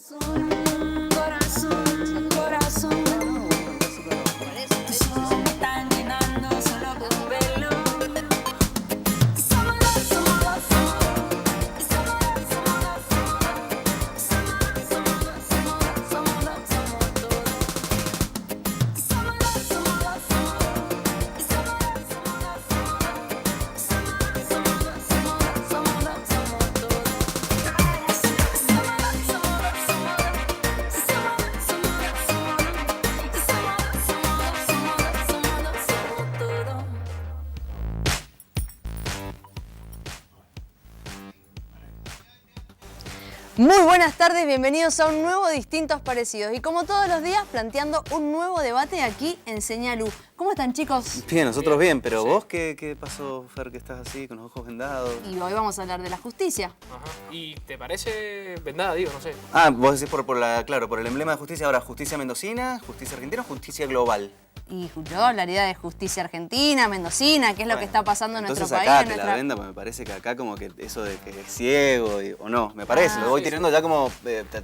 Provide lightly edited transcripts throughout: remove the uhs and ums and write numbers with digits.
Corazón, corazón, tus ojos me están llenando solo con verlo. Y somos dos, somos dos, somos dos. Y somos dos, somos dos, somos dos. Somos dos, somos dos, somos dos, somos todo. Y somos dos, somos dos, somos dos. Y somos dos, somos dos, somos dos. Somos dos, somos dos, somos dos, somos todo. Muy buenas tardes, bienvenidos a un nuevo Distintos Parecidos y como todos los días planteando un nuevo debate aquí en Señal U. ¿Cómo están, chicos? Bien, nosotros bien, pero vos, ¿qué pasó, Fer, que estás así, con los ojos vendados? Y hoy vamos a hablar de la justicia. Ajá. ¿Y te parece vendada, digo, no sé? Ah, vos decís por el emblema de justicia. Ahora, ¿justicia mendocina, justicia argentina o justicia global? Y yo hablaría de justicia argentina, mendocina, qué es lo que está pasando en nuestro país. Entonces acá te la venda, porque me parece que acá como que eso de que es ciego, o no, me parece. Lo voy tirando ya como,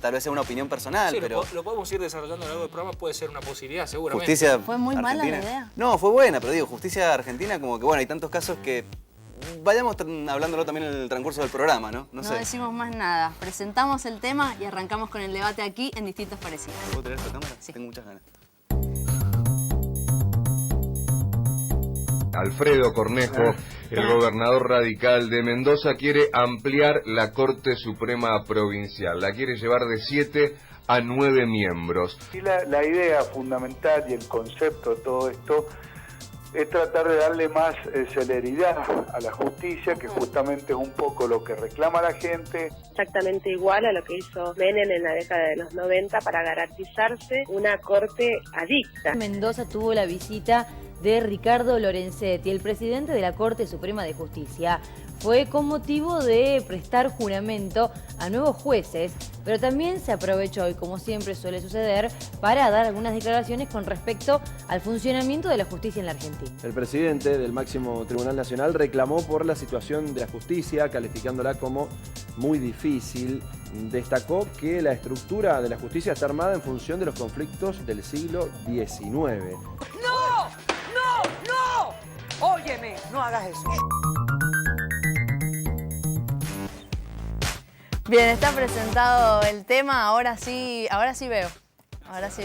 tal vez sea una opinión personal, Sí, pero... lo podemos ir desarrollando a lo largo del programa, puede ser una posibilidad, seguramente. Justicia ¿Fue muy mala argentina. la idea? No, fue buena, pero digo, justicia argentina como que, bueno, hay tantos casos que... Vayamos hablándolo también en el transcurso del programa, ¿no? No sé. decimos más nada, presentamos el tema y arrancamos con el debate aquí en Distintos Parecidos. ¿Puedo tener esta cámara? Sí. Tengo muchas ganas. Alfredo Cornejo, el gobernador radical de Mendoza, quiere ampliar la Corte Suprema Provincial. La quiere llevar de 7 a 9 miembros. Y la idea fundamental y el concepto de todo esto es tratar de darle más celeridad a la justicia, que justamente es un poco lo que reclama la gente. Exactamente igual a lo que hizo Menem en la década de los 90 para garantizarse una corte adicta. Mendoza tuvo la visita de Ricardo Lorenzetti, el presidente de la Corte Suprema de Justicia. Fue con motivo de prestar juramento a nuevos jueces, pero también se aprovechó, y como siempre suele suceder, para dar algunas declaraciones con respecto al funcionamiento de la justicia en la Argentina. El presidente del máximo Tribunal Nacional reclamó por la situación de la justicia, calificándola como muy difícil. Destacó que la estructura de la justicia está armada en función de los conflictos del siglo XIX. ¡No! ¡No! ¡No! Óyeme, no hagas eso. Bien, está presentado el tema, ahora sí veo. Ahora sí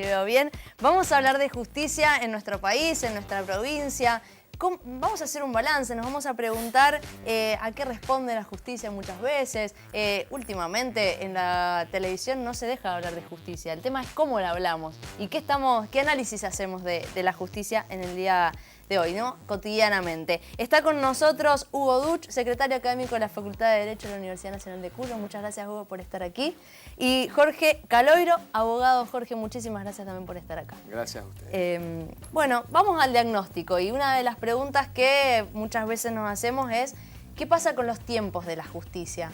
veo bien. Vamos a hablar de justicia en nuestro país, en nuestra provincia. Vamos a hacer un balance, nos vamos a preguntar a qué responde la justicia muchas veces. Últimamente en la televisión no se deja de hablar de justicia. El tema es cómo la hablamos y qué análisis hacemos de la justicia en el día de hoy, ¿no? Cotidianamente. Está con nosotros Hugo Duch, secretario académico de la Facultad de Derecho de la Universidad Nacional de Cuyo. Muchas gracias, Hugo, por estar aquí. Y Jorge Caloiro, abogado. Jorge, muchísimas gracias también por estar acá. Gracias a ustedes. Bueno, vamos al diagnóstico. Y una de las preguntas que muchas veces nos hacemos es, ¿qué pasa con los tiempos de la justicia?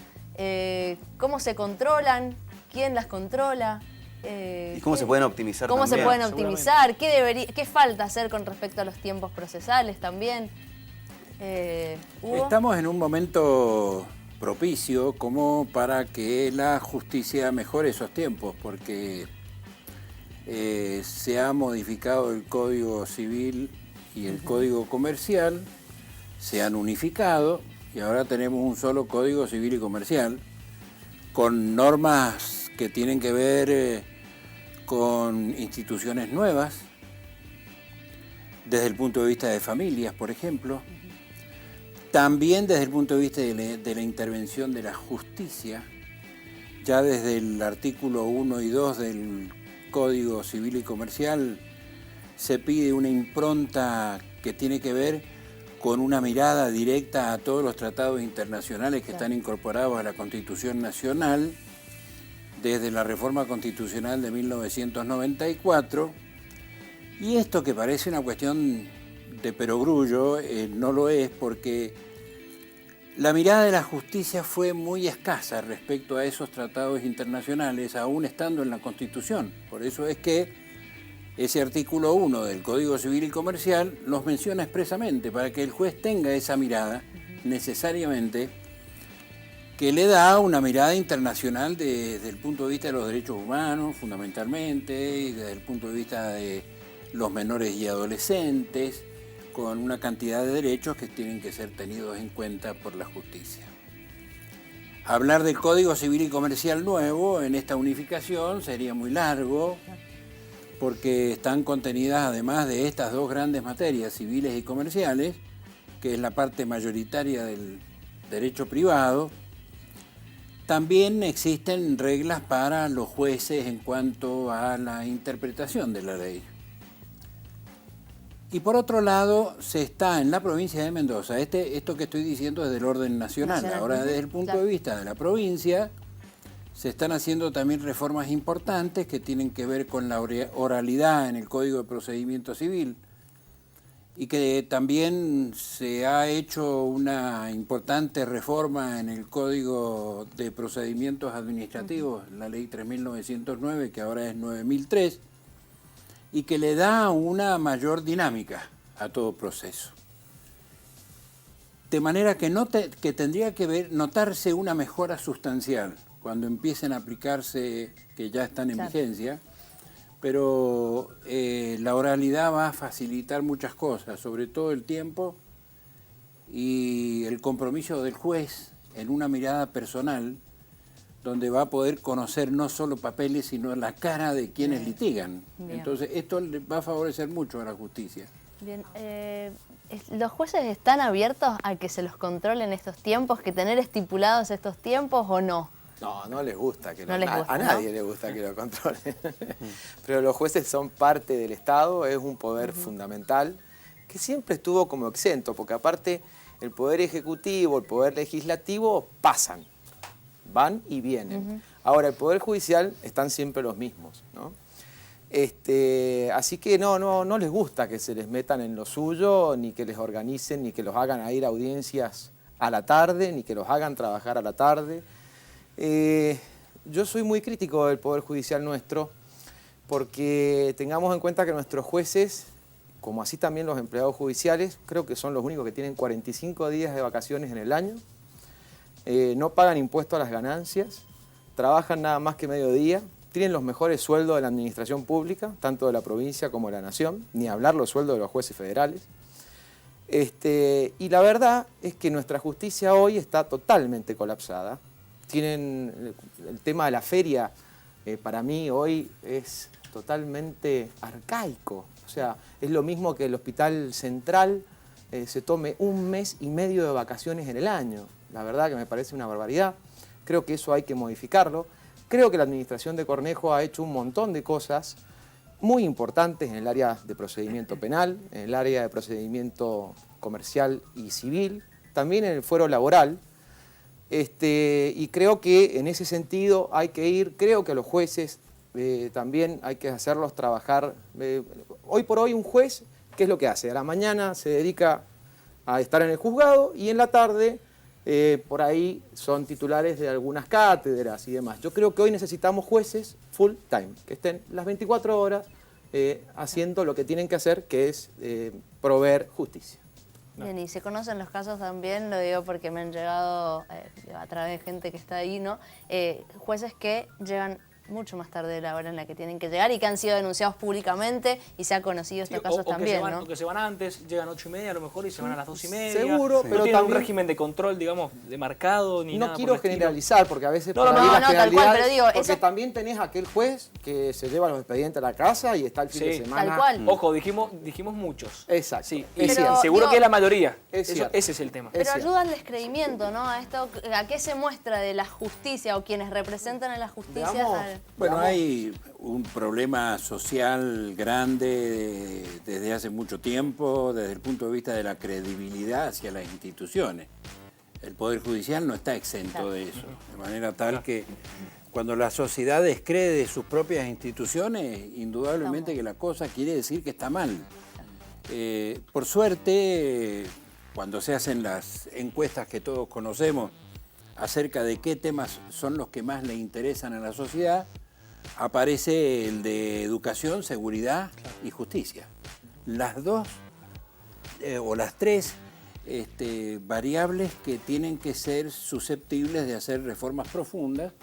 ¿Cómo se controlan? ¿Quién las controla? ¿Y cómo se pueden optimizar ¿Cómo también? se pueden optimizar? ¿Qué falta hacer con respecto a los tiempos procesales también? ¿Hugo? Estamos en un momento propicio como para que la justicia mejore esos tiempos, porque se ha modificado el Código Civil y el Código Comercial, se han unificado y ahora tenemos un solo Código Civil y Comercial con normas que tienen que ver con instituciones nuevas, desde el punto de vista de familias, por ejemplo, también desde el punto de vista de la intervención de la justicia, ya desde el artículo 1 y 2 del Código Civil y Comercial se pide una impronta que tiene que ver con una mirada directa a todos los tratados internacionales que están incorporados a la Constitución Nacional, desde la reforma constitucional de 1994, y esto que parece una cuestión de perogrullo, no lo es, porque la mirada de la justicia fue muy escasa respecto a esos tratados internacionales, aún estando en la Constitución. Por eso es que ese artículo 1 del Código Civil y Comercial los menciona expresamente, para que el juez tenga esa mirada necesariamente que le da una mirada internacional desde el punto de vista de los derechos humanos, fundamentalmente, y desde el punto de vista de los menores y adolescentes, con una cantidad de derechos que tienen que ser tenidos en cuenta por la justicia. Hablar del Código Civil y Comercial nuevo en esta unificación sería muy largo, porque están contenidas, además de estas dos grandes materias, civiles y comerciales, que es la parte mayoritaria del derecho privado, también existen reglas para los jueces en cuanto a la interpretación de la ley. Y por otro lado, se está en la provincia de Mendoza, esto que estoy diciendo es del orden nacional. Ahora, desde el punto de vista de la provincia, se están haciendo también reformas importantes que tienen que ver con la oralidad en el Código de Procedimiento Civil, y que también se ha hecho una importante reforma en el Código de Procedimientos Administrativos, la Ley 3.909, que ahora es 9.003, y que le da una mayor dinámica a todo proceso. De manera que, que tendría que notarse una mejora sustancial cuando empiecen a aplicarse, que ya están en vigencia, pero la oralidad va a facilitar muchas cosas, sobre todo el tiempo y el compromiso del juez en una mirada personal, donde va a poder conocer no solo papeles, sino la cara de quienes litigan. Bien. Entonces, esto le va a favorecer mucho a la justicia. Bien, ¿los jueces están abiertos a que se los controlen estos tiempos, que tener estipulados estos tiempos o no? No, no les gusta que No les gusta, a nadie le gusta que lo controlen. Pero los jueces son parte del Estado, es un poder fundamental que siempre estuvo como exento, porque aparte el poder ejecutivo, el poder legislativo pasan, van y vienen. Ahora, el poder judicial están siempre los mismos, ¿no? Así que no les gusta que se les metan en lo suyo, ni que les organicen, ni que los hagan a ir a audiencias a la tarde, ni que los hagan trabajar a la tarde. Yo soy muy crítico del Poder Judicial nuestro, porque tengamos en cuenta que nuestros jueces, como así también los empleados judiciales, creo que son los únicos que tienen 45 días de vacaciones en el año, no pagan impuesto a las ganancias, trabajan nada más que mediodía, tienen los mejores sueldos de la administración pública, tanto de la provincia como de la nación, ni hablar los sueldos de los jueces federales. Y la verdad es que nuestra justicia hoy está totalmente colapsada. Tienen el tema de la feria, para mí hoy es totalmente arcaico. O sea, es lo mismo que el Hospital Central se tome 1 mes y medio de vacaciones en el año. La verdad que me parece una barbaridad. Creo que eso hay que modificarlo. Creo que la administración de Cornejo ha hecho un montón de cosas muy importantes en el área de procedimiento penal, en el área de procedimiento comercial y civil, también en el fuero laboral. Y creo que en ese sentido hay que ir, creo que a los jueces también hay que hacerlos trabajar. Hoy por hoy un juez, ¿qué es lo que hace? A la mañana se dedica a estar en el juzgado y en la tarde por ahí son titulares de algunas cátedras y demás. Yo creo que hoy necesitamos jueces full time, que estén las 24 horas haciendo lo que tienen que hacer, que es proveer justicia. Bien, y se conocen los casos también, lo digo porque me han llegado a través de gente que está ahí, ¿no? Jueces que llegan mucho más tarde de la hora en la que tienen que llegar y que han sido denunciados públicamente y se ha conocido estos casos también, ¿no? O que se van antes, llegan 8:30 a lo mejor y se van a las 2:30. Seguro, no pero tienen también un régimen de control, digamos, demarcado ni nada. No quiero generalizar, porque a veces... No, tal cual, pero digo... Porque también tenés aquel juez que se lleva los expedientes a la casa y está el fin de semana... Tal cual. Ojo, dijimos muchos. Exacto. Sí, pero, seguro que es la mayoría. Ese es el tema. Pero ayuda al descreimiento, ¿no? A esto, ¿a qué se muestra de la justicia o quienes representan a la justicia? Bueno, hay un problema social grande desde hace mucho tiempo, desde el punto de vista de la credibilidad hacia las instituciones. El Poder Judicial no está exento de eso, de manera tal que cuando la sociedad descree sus propias instituciones, indudablemente que la cosa quiere decir que está mal. Por suerte, cuando se hacen las encuestas que todos conocemos acerca de qué temas son los que más le interesan a la sociedad, aparece el de educación, seguridad y justicia. Las dos, o las tres, variables que tienen que ser susceptibles de hacer reformas profundas,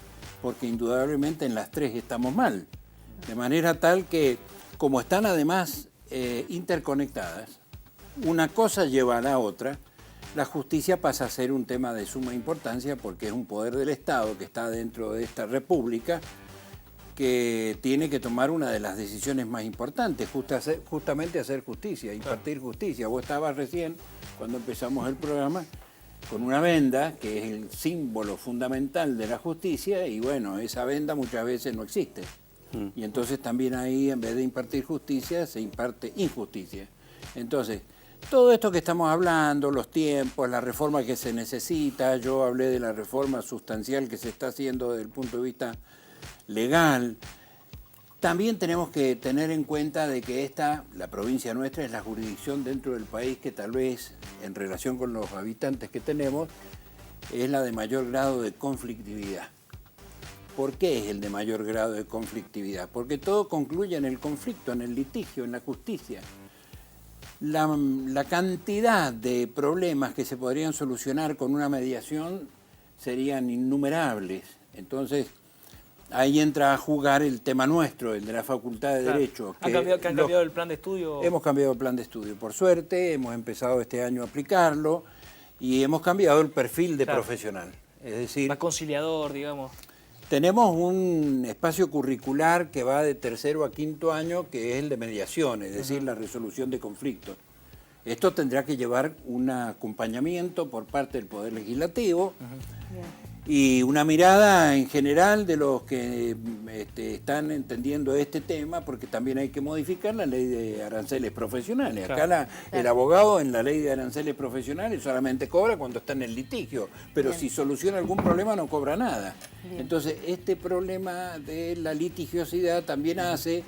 porque indudablemente en las tres estamos mal. De manera tal que, como están además interconectadas, una cosa lleva a la otra, la justicia pasa a ser un tema de suma importancia porque es un poder del Estado que está dentro de esta república que tiene que tomar una de las decisiones más importantes, justamente hacer justicia, impartir justicia. Vos estabas recién, cuando empezamos el programa, con una venda, que es el símbolo fundamental de la justicia, y bueno, esa venda muchas veces no existe. Y entonces también ahí, en vez de impartir justicia, se imparte injusticia. Entonces, todo esto que estamos hablando, los tiempos, la reforma que se necesita, yo hablé de la reforma sustancial que se está haciendo desde el punto de vista legal. También tenemos que tener en cuenta de que la provincia nuestra, es la jurisdicción dentro del país que tal vez, en relación con los habitantes que tenemos, es la de mayor grado de conflictividad. ¿Por qué es el de mayor grado de conflictividad? Porque todo concluye en el conflicto, en el litigio, en la justicia. La cantidad de problemas que se podrían solucionar con una mediación serían innumerables. Entonces, ahí entra a jugar el tema nuestro, el de la Facultad de Derecho. ¿Han cambiado el plan de estudio? Hemos cambiado el plan de estudio, por suerte, hemos empezado este año a aplicarlo y hemos cambiado el perfil de profesional. Es decir, más conciliador, digamos. Tenemos un espacio curricular que va de tercero a quinto año, que es el de mediación, es decir, la resolución de conflictos. Esto tendrá que llevar un acompañamiento por parte del Poder Legislativo y una mirada en general de los que están entendiendo este tema, porque también hay que modificar la ley de aranceles profesionales. Acá el abogado en la ley de aranceles profesionales solamente cobra cuando está en el litigio, pero si soluciona algún problema no cobra nada. Entonces, este problema de la litigiosidad también hace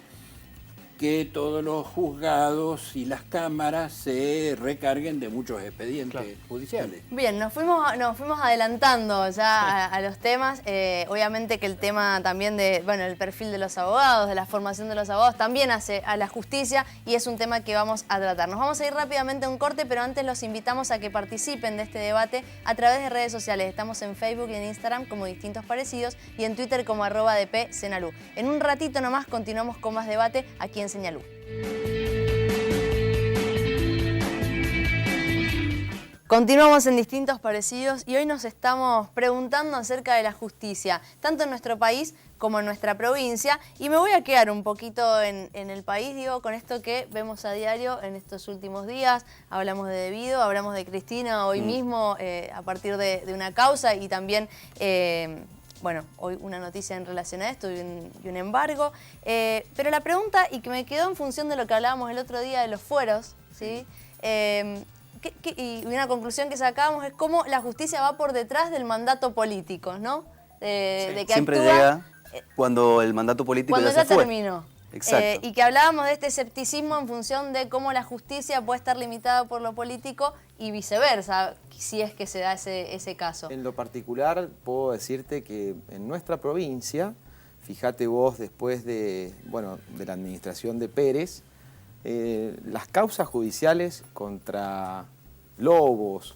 que todos los juzgados y las cámaras se recarguen de muchos expedientes judiciales. Bien, nos fuimos adelantando ya a los temas. Obviamente que el tema también el perfil de los abogados, de la formación de los abogados, también hace a la justicia y es un tema que vamos a tratar. Nos vamos a ir rápidamente a un corte, pero antes los invitamos a que participen de este debate a través de redes sociales. Estamos en Facebook y en Instagram como Distintos Parecidos y en Twitter como @dpsenalú. En un ratito nomás continuamos con más debate aquí en Señalú. Continuamos en Distintos Parecidos y hoy nos estamos preguntando acerca de la justicia, tanto en nuestro país como en nuestra provincia. Y me voy a quedar un poquito en el país, digo, con esto que vemos a diario en estos últimos días. Hablamos de Debido, hablamos de Cristina hoy mismo a partir de una causa y también... hoy una noticia en relación a esto y un embargo. Pero la pregunta, y que me quedó en función de lo que hablábamos el otro día de los fueros, ¿sí? Y una conclusión que sacábamos es cómo la justicia va por detrás del mandato político, ¿no? De que siempre actúa, llega cuando el mandato político cuando ya ya se fue. terminó. Exacto. Y que hablábamos de este escepticismo en función de cómo la justicia puede estar limitada por lo político y viceversa, si es que se da ese caso. En lo particular, puedo decirte que en nuestra provincia, fíjate vos, después de la administración de Pérez, las causas judiciales contra Lobos,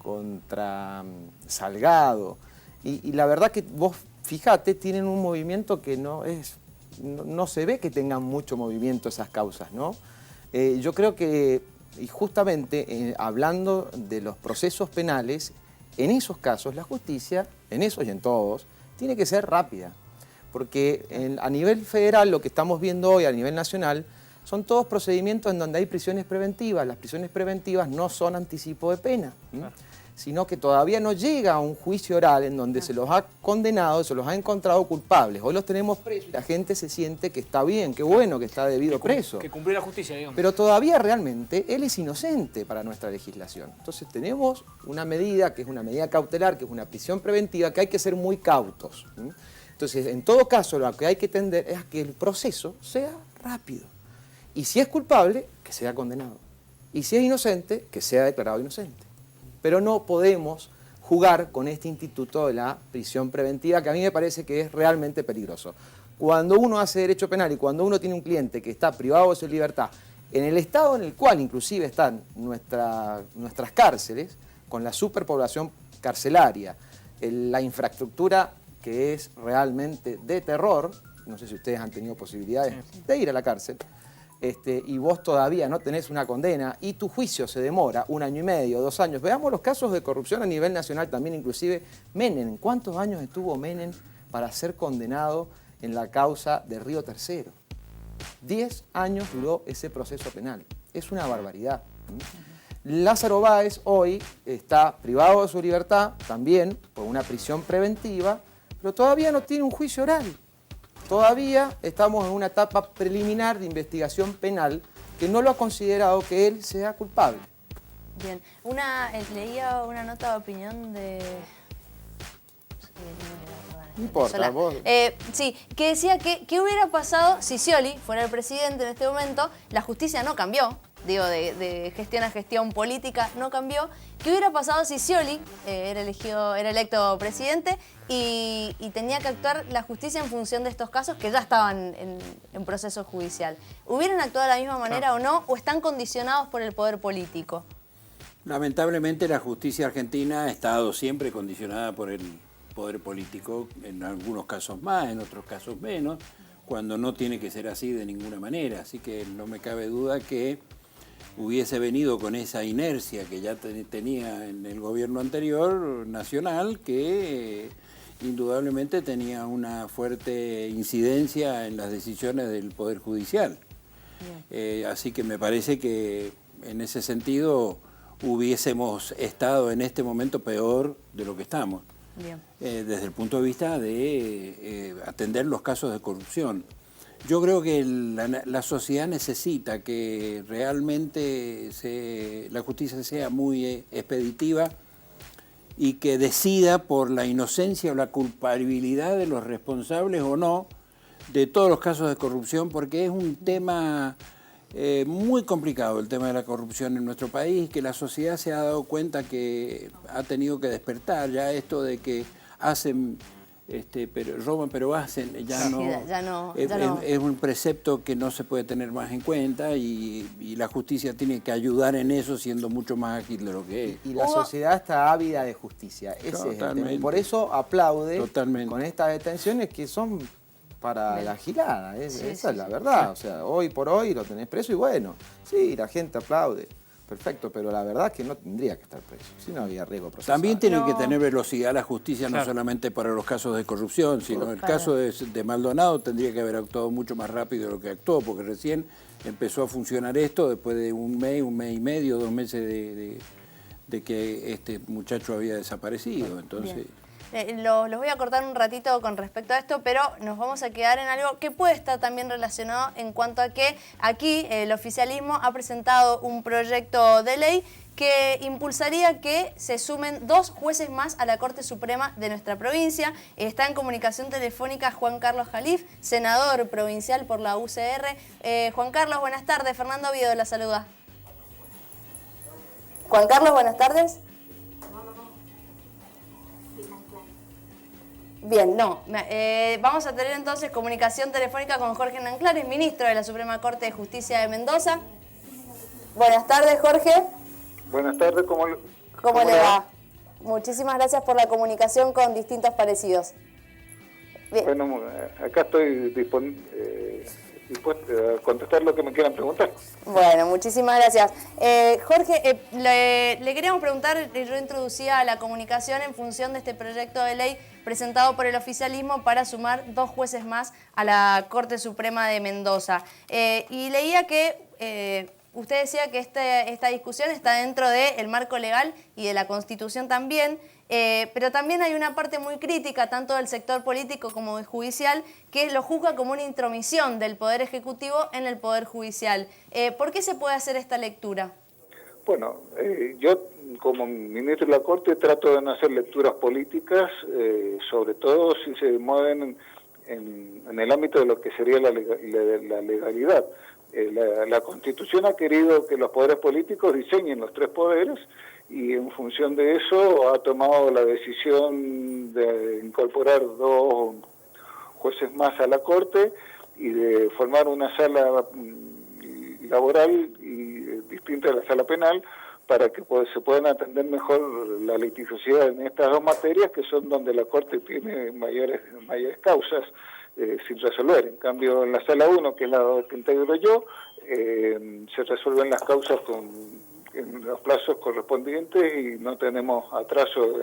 contra Salgado, y la verdad que vos, fíjate, tienen un movimiento que no se ve que tengan mucho movimiento esas causas, ¿no? Yo creo que, y justamente hablando de los procesos penales, en esos casos la justicia, en esos y en todos, tiene que ser rápida. Porque a nivel federal, lo que estamos viendo hoy a nivel nacional, son todos procedimientos en donde hay prisiones preventivas. Las prisiones preventivas no son anticipo de pena, sino que todavía no llega a un juicio oral en donde se los ha condenado, se los ha encontrado culpables. Hoy los tenemos presos y la gente se siente que está bien, que bueno que está Debido preso. Que cumplió la justicia, digamos. Pero todavía realmente él es inocente para nuestra legislación. Entonces tenemos una medida que es una medida cautelar, que es una prisión preventiva, que hay que ser muy cautos. Entonces, en todo caso, lo que hay que tender es a que el proceso sea rápido. Y si es culpable, que sea condenado. Y si es inocente, que sea declarado inocente. Pero no podemos jugar con este instituto de la prisión preventiva, que a mí me parece que es realmente peligroso. Cuando uno hace derecho penal y cuando uno tiene un cliente que está privado de su libertad En el estado en el cual inclusive están nuestras cárceles, con la superpoblación carcelaria, la infraestructura que es realmente de terror, no sé si ustedes han tenido posibilidades de ir a la cárcel, y vos todavía no tenés una condena y tu juicio se demora 1 año y medio, 2 años. Veamos los casos de corrupción a nivel nacional también, inclusive Menem. ¿Cuántos años estuvo Menem para ser condenado en la causa de Río Tercero? 10 años duró ese proceso penal. Es una barbaridad. Lázaro Báez hoy está privado de su libertad, también por una prisión preventiva, pero todavía no tiene un juicio oral. Todavía estamos en una etapa preliminar de investigación penal que no lo ha considerado que él sea culpable. Bien, leía una nota de opinión de... No importa, vos... sí, que decía que qué hubiera pasado si Scioli fuera el presidente en este momento, la justicia no cambió, digo, de gestión a gestión política no cambió. ¿Qué hubiera pasado si Scioli era electo presidente y tenía que actuar la justicia en función de estos casos que ya estaban en proceso judicial? ¿Hubieran actuado de la misma manera o no? ¿O están condicionados por el poder político? Lamentablemente la justicia argentina ha estado siempre condicionada por el poder político, en algunos casos más, en otros casos menos, cuando no tiene que ser así de ninguna manera. Así que no me cabe duda que hubiese venido con esa inercia que ya tenía en el gobierno anterior nacional, que indudablemente tenía una fuerte incidencia en las decisiones del Poder Judicial. Así que me parece que en ese sentido hubiésemos estado en este momento peor de lo que estamos. Desde el punto de vista de atender los casos de corrupción. Yo creo que la sociedad necesita que realmente la justicia sea muy expeditiva y que decida por la inocencia o la culpabilidad de los responsables o no de todos los casos de corrupción, porque es un tema muy complicado, el tema de la corrupción en nuestro país, que la sociedad se ha dado cuenta que ha tenido que despertar ya esto de que hacen... roban pero hacen, ya no. Es un precepto que no se puede tener más en cuenta y la justicia tiene que ayudar en eso, siendo mucho más ágil de lo que es. Y la sociedad está ávida de justicia. Ese es el tema. Por eso aplaude con estas detenciones que son para la gilada. Esa es la verdad. O sea, hoy por hoy lo tenés preso y bueno, sí, la gente aplaude. Perfecto, pero la verdad es que no tendría que estar preso, si no había riesgo procesal. También tiene que tener velocidad la justicia, no solamente para los casos de corrupción, sino el caso de Maldonado tendría que haber actuado mucho más rápido de lo que actuó, porque recién empezó a funcionar esto después de un mes y medio, 2 meses de que este muchacho había desaparecido. Entonces... Los voy a cortar un ratito con respecto a esto, pero nos vamos a quedar en algo que puede estar también relacionado en cuanto a que aquí el oficialismo ha presentado un proyecto de ley que impulsaría que se sumen 2 jueces más a la Corte Suprema de nuestra provincia. Está en comunicación telefónica Juan Carlos Jalif, senador provincial por la UCR. Juan Carlos, buenas tardes. Fernando Oviedo la saluda. Juan Carlos, buenas tardes. Bien, vamos a tener entonces comunicación telefónica con Jorge Nanclares, ministro de la Suprema Corte de Justicia de Mendoza. Buenas tardes, Jorge. Buenas tardes, ¿cómo le va? Muchísimas gracias por la comunicación con Distintos Parecidos. Bien. Bueno, acá estoy dispuesto a contestar lo que me quieran preguntar. Bueno, muchísimas gracias. Jorge, le queríamos preguntar, yo introducía la comunicación en función de este proyecto de ley presentado por el oficialismo para sumar 2 jueces más a la Corte Suprema de Mendoza. Y leía que usted decía que esta discusión está dentro del marco legal y de la Constitución también, pero también hay una parte muy crítica, tanto del sector político como del judicial, que lo juzga como una intromisión del Poder Ejecutivo en el Poder Judicial. ¿Por qué se puede hacer esta lectura? Bueno, yo como ministro de la Corte trato de no hacer lecturas políticas, sobre todo si se mueven en el ámbito de lo que sería la legalidad. La Constitución ha querido que los poderes políticos diseñen los 3 poderes y en función de eso ha tomado la decisión de incorporar 2 jueces más a la Corte y de formar una sala laboral y distinta a la sala penal, para que se puedan atender mejor la litigiosidad en estas dos materias, que son donde la Corte tiene mayores causas sin resolver. En cambio, en la sala 1, que es la que integro yo, se resuelven las causas en los plazos correspondientes y no tenemos atraso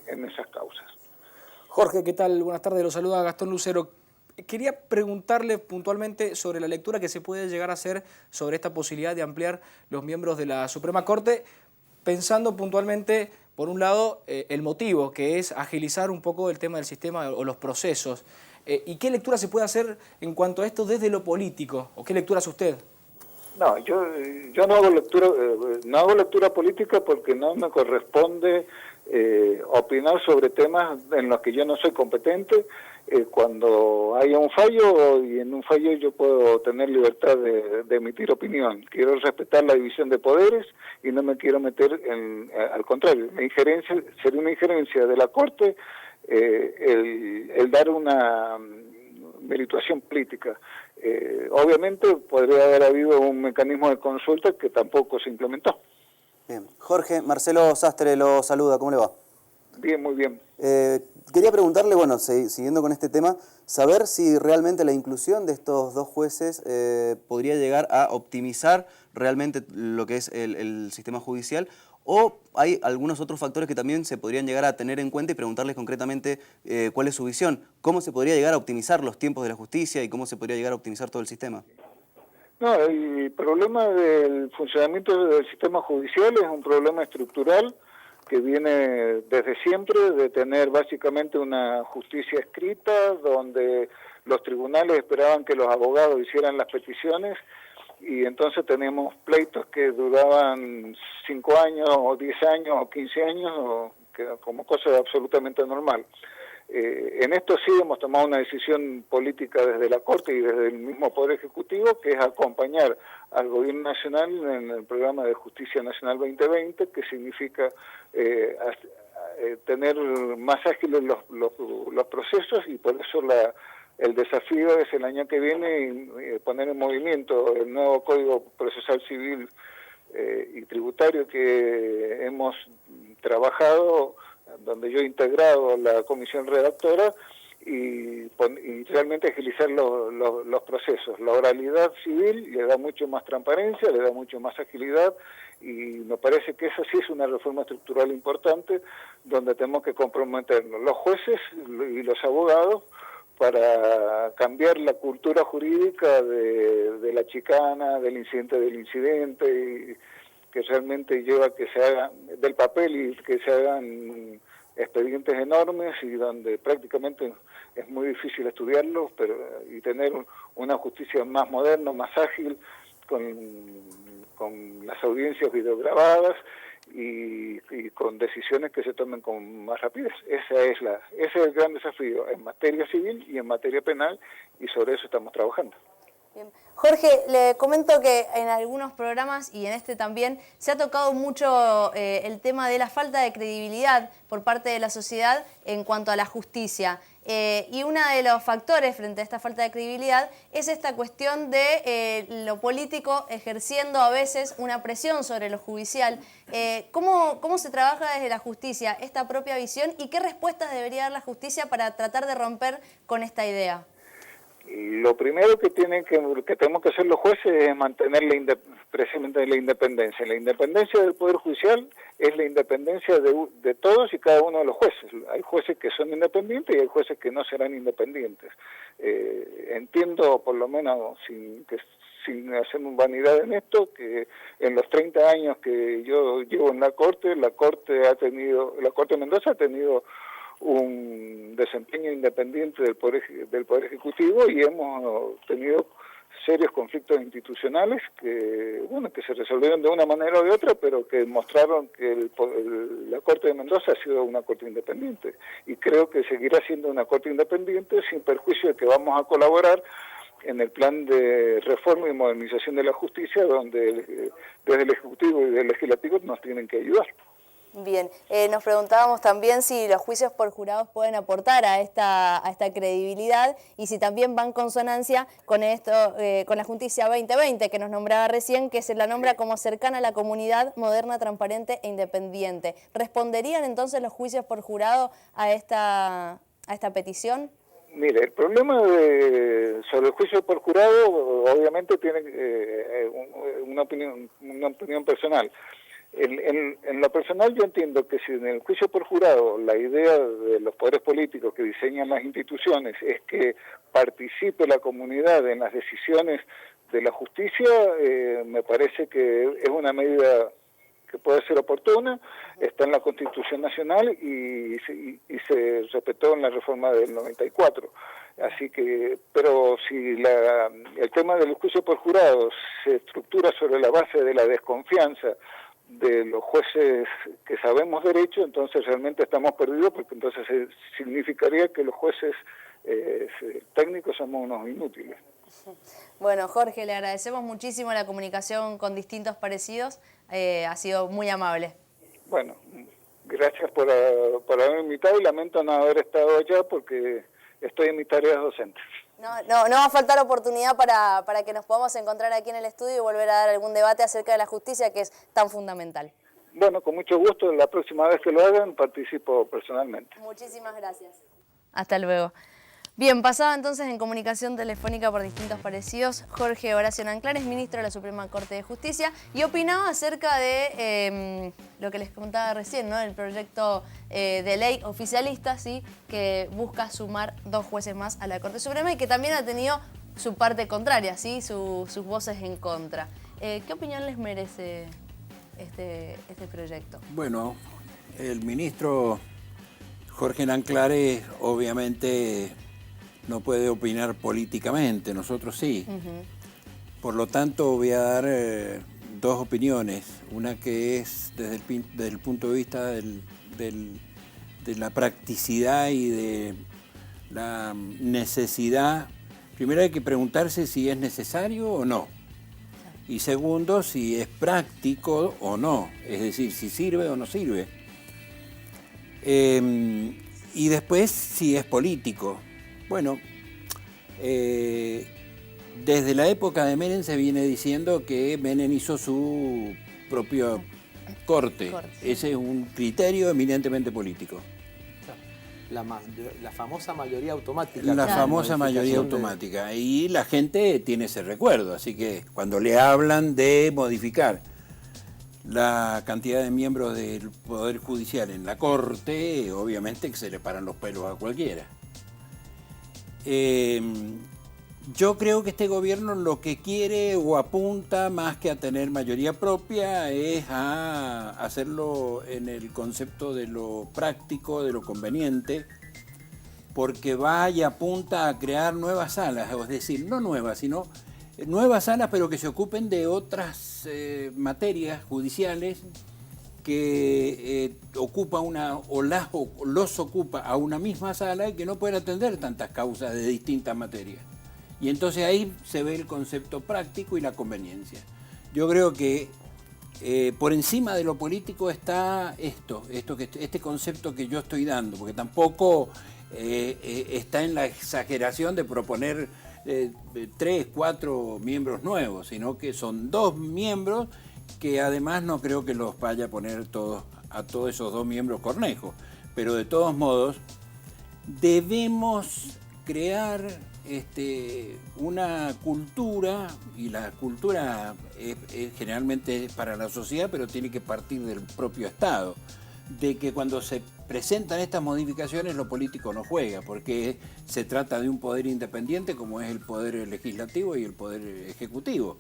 en esas causas. Jorge, ¿qué tal? Buenas tardes, lo saluda Gastón Lucero. Quería preguntarle puntualmente sobre la lectura que se puede llegar a hacer sobre esta posibilidad de ampliar los miembros de la Suprema Corte, pensando puntualmente, por un lado, el motivo, que es agilizar un poco el tema del sistema o los procesos. ¿Y qué lectura se puede hacer en cuanto a esto desde lo político? ¿O qué lectura hace usted? No, yo no hago lectura política porque no me corresponde opinar sobre temas en los que yo no soy competente. Cuando haya un fallo, y en un fallo yo puedo tener libertad de emitir opinión. Quiero respetar la división de poderes y no me quiero meter al contrario. Sería una injerencia de la Corte el dar una merituación política. Obviamente podría haber habido un mecanismo de consulta que tampoco se implementó. Bien. Jorge, Marcelo Sastre lo saluda, ¿cómo le va? Bien, muy bien. Quería preguntarle, bueno, siguiendo con este tema, saber si realmente la inclusión de estos dos jueces podría llegar a optimizar realmente lo que es el sistema judicial, o hay algunos otros factores que también se podrían llegar a tener en cuenta y preguntarles concretamente cuál es su visión, cómo se podría llegar a optimizar los tiempos de la justicia y cómo se podría llegar a optimizar todo el sistema. No, el problema del funcionamiento del sistema judicial es un problema estructural que viene desde siempre, de tener básicamente una justicia escrita, donde los tribunales esperaban que los abogados hicieran las peticiones, y entonces tenemos pleitos que duraban 5 años, o 10 años, o 15 años, como cosa absolutamente normal. En esto sí hemos tomado una decisión política desde la Corte y desde el mismo Poder Ejecutivo, que es acompañar al Gobierno Nacional en el programa de Justicia Nacional 2020, que significa tener más ágiles los procesos, y por eso el desafío es el año que viene poner en movimiento el nuevo Código Procesal Civil y Tributario que hemos trabajado, donde yo he integrado la comisión redactora, y realmente agilizar los procesos. La oralidad civil le da mucho más transparencia, le da mucho más agilidad, y me parece que esa sí es una reforma estructural importante, donde tenemos que comprometernos los jueces y los abogados para cambiar la cultura jurídica de la chicana, del incidente, y que realmente lleva a que se haga del papel y que se hagan expedientes enormes, y donde prácticamente es muy difícil estudiarlos, y tener una justicia más moderna, más ágil, con las audiencias videograbadas y con decisiones que se tomen con más rapidez. Ese es el gran desafío en materia civil y en materia penal, y sobre eso estamos trabajando. Bien. Jorge, le comento que en algunos programas y en este también se ha tocado mucho el tema de la falta de credibilidad por parte de la sociedad en cuanto a la justicia. Y uno de los factores frente a esta falta de credibilidad es esta cuestión de lo político ejerciendo a veces una presión sobre lo judicial. ¿Cómo se trabaja desde la justicia esta propia visión y qué respuestas debería dar la justicia para tratar de romper con esta idea? Lo primero que tenemos que hacer los jueces es mantener precisamente la independencia. La independencia del Poder Judicial es la independencia de todos y cada uno de los jueces. Hay jueces que son independientes y hay jueces que no serán independientes. Entiendo, por lo menos, sin hacer vanidad en esto, que en los 30 años que yo llevo en la Corte de Mendoza ha tenido un desempeño independiente del Poder Ejecutivo, y hemos tenido serios conflictos institucionales que se resolvieron de una manera o de otra, pero que mostraron que la Corte de Mendoza ha sido una Corte independiente, y creo que seguirá siendo una Corte independiente, sin perjuicio de que vamos a colaborar en el plan de reforma y modernización de la justicia, donde desde el Ejecutivo y del Legislativo nos tienen que ayudar. Bien, nos preguntábamos también si los juicios por jurados pueden aportar a esta credibilidad y si también van en consonancia con esto, con la Justicia 2020 que nos nombraba recién, que se la nombra como cercana a la comunidad, moderna, transparente e independiente. ¿Responderían entonces los juicios por jurado a esta petición? Mire, el problema sobre el juicio por jurado obviamente tiene una opinión personal. En lo personal yo entiendo que si en el juicio por jurado la idea de los poderes políticos que diseñan las instituciones es que participe la comunidad en las decisiones de la justicia, me parece que es una medida que puede ser oportuna, está en la Constitución Nacional y se respetó en la reforma del 94. Así que, pero si el tema del juicio por jurado se estructura sobre la base de la desconfianza de los jueces que sabemos derecho, entonces realmente estamos perdidos, porque entonces significaría que los jueces técnicos somos unos inútiles. Bueno, Jorge, le agradecemos muchísimo la comunicación con Distintos Parecidos, ha sido muy amable. Bueno, gracias por haberme invitado y lamento no haber estado allá porque estoy en mis tareas docentes. No va a faltar oportunidad para que nos podamos encontrar aquí en el estudio y volver a dar algún debate acerca de la justicia, que es tan fundamental. Bueno, con mucho gusto, la próxima vez que lo hagan participo personalmente. Muchísimas gracias. Hasta luego. Bien, pasaba entonces en comunicación telefónica por Distintos Parecidos Jorge Horacio Nanclares, ministro de la Suprema Corte de Justicia, y opinaba acerca de lo que les contaba recién, ¿no? El proyecto de ley oficialista, ¿sí? Que busca sumar 2 jueces más a la Corte Suprema y que también ha tenido su parte contraria, ¿sí? Sus voces en contra. ¿Qué opinión les merece este proyecto? Bueno, el ministro Jorge Nanclares obviamente no puede opinar políticamente, nosotros sí. Por lo tanto, voy a dar 2 opiniones. Una que es desde el punto de vista de la practicidad y de la necesidad. Primero hay que preguntarse si es necesario o no. Y segundo, si es práctico o no. Es decir, si sirve o no sirve. Y después, si es político. Bueno, desde la época de Menem se viene diciendo que Menem hizo su propia corte. Ese es un criterio eminentemente político. La famosa mayoría automática. La famosa mayoría automática. Y la gente tiene ese recuerdo. Así que cuando le hablan de modificar la cantidad de miembros del Poder Judicial en la Corte, obviamente que se le paran los pelos a cualquiera. Yo creo que este gobierno lo que quiere o apunta más que a tener mayoría propia es a hacerlo en el concepto de lo práctico, de lo conveniente, porque va y apunta a crear nuevas salas, es decir, no nuevas, sino nuevas salas pero que se ocupen de otras materias judiciales que ocupa los ocupa a una misma sala y que no pueden atender tantas causas de distintas materias. Y entonces ahí se ve el concepto práctico y la conveniencia. Yo creo que por encima de lo político está este concepto que yo estoy dando, porque tampoco está en la exageración de proponer 3, 4 miembros nuevos, sino que son 2 miembros que además no creo que los vaya a poner a todos esos 2 miembros cornejos. Pero de todos modos, debemos crear una cultura, y la cultura generalmente es para la sociedad, pero tiene que partir del propio Estado, de que cuando se presentan estas modificaciones lo político no juega, porque se trata de un poder independiente como es el poder legislativo y el poder ejecutivo.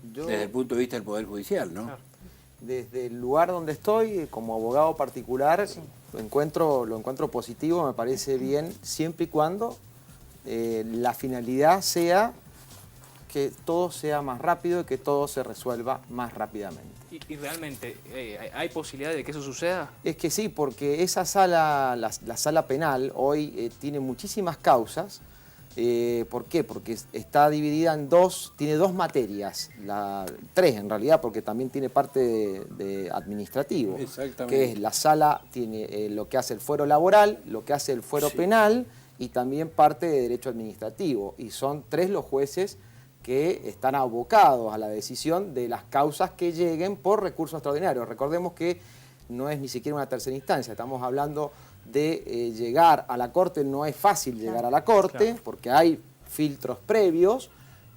Desde el punto de vista del Poder Judicial, ¿no? Claro. Desde el lugar donde estoy, como abogado particular, lo encuentro positivo, me parece bien, siempre y cuando la finalidad sea que todo sea más rápido y que todo se resuelva más rápidamente. ¿Y realmente hay posibilidad de que eso suceda? Es que sí, porque esa sala, la sala penal, hoy tiene muchísimas causas ¿Por qué? Porque está dividida en tiene dos materias, tres en realidad, porque también tiene parte de administrativo. Exactamente. Que es la sala, tiene lo que hace el fuero laboral, lo que hace el fuero penal y también parte de derecho administrativo. Y son tres los jueces que están abocados a la decisión de las causas que lleguen por recurso extraordinario. Recordemos que no es ni siquiera una tercera instancia, estamos hablando de llegar a la Corte. No es fácil llegar a la Corte porque hay filtros previos,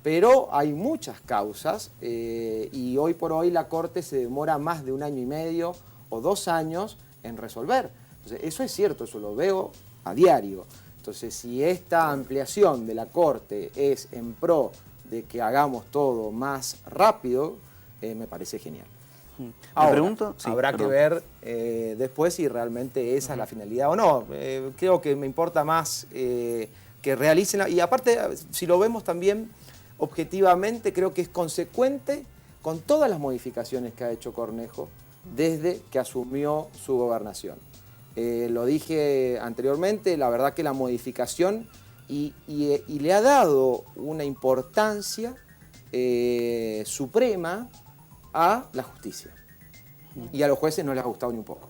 pero hay muchas causas y hoy por hoy la Corte se demora más de 1 año y medio o 2 años en resolver. Entonces, eso es cierto, eso lo veo a diario. Entonces, si esta ampliación de la Corte es en pro de que hagamos todo más rápido, me parece genial. Ahora, pregunto? Sí, habrá perdón. que ver después si realmente esa es la finalidad o no. Creo que me importa más que realicen, y aparte, si lo vemos también objetivamente, creo que es consecuente con todas las modificaciones que ha hecho Cornejo desde que asumió su gobernación. Lo dije anteriormente, la verdad que la modificación y le ha dado una importancia suprema a la justicia. Y a los jueces no les ha gustado ni un poco.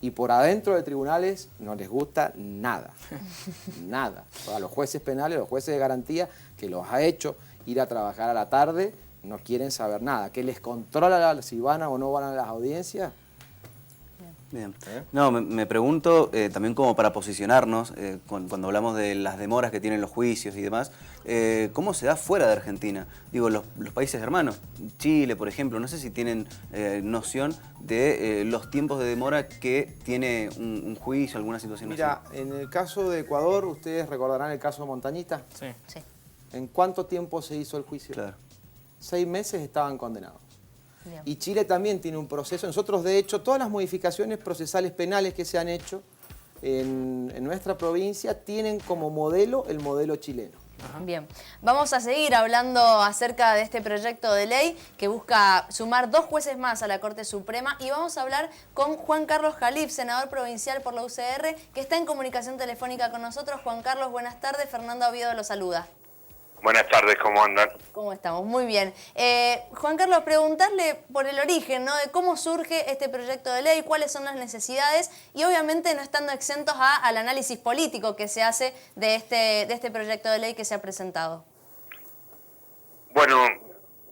Y por adentro de tribunales no les gusta nada. Nada. A los jueces penales, a los jueces de garantía, que los ha hecho ir a trabajar a la tarde, no quieren saber nada. ¿Que les controla si van o no van a las audiencias? Bien. No, me pregunto, también como para posicionarnos, cuando hablamos de las demoras que tienen los juicios y demás, ¿cómo se da fuera de Argentina? Digo, los países hermanos, Chile, por ejemplo, no sé si tienen noción de los tiempos de demora que tiene un juicio, alguna situación Mira, así. en el caso de Ecuador, ustedes recordarán el caso Montañita. Sí. ¿En cuánto tiempo se hizo el juicio? Claro. 6 meses estaban condenados. Bien. Y Chile también tiene un proceso. Nosotros, de hecho, todas las modificaciones procesales penales que se han hecho en nuestra provincia tienen como modelo el modelo chileno. Bien, vamos a seguir hablando acerca de este proyecto de ley que busca sumar 2 jueces más a la Corte Suprema y vamos a hablar con Juan Carlos Jalif, senador provincial por la UCR, que está en comunicación telefónica con nosotros. Juan Carlos, buenas tardes. Fernanda Oviedo lo saluda. Buenas tardes, ¿cómo andan? ¿Cómo estamos? Muy bien. Juan Carlos, preguntarle por el origen, ¿no? De cómo surge este proyecto de ley, cuáles son las necesidades y obviamente no estando exentos al análisis político que se hace de este proyecto de ley que se ha presentado. Bueno,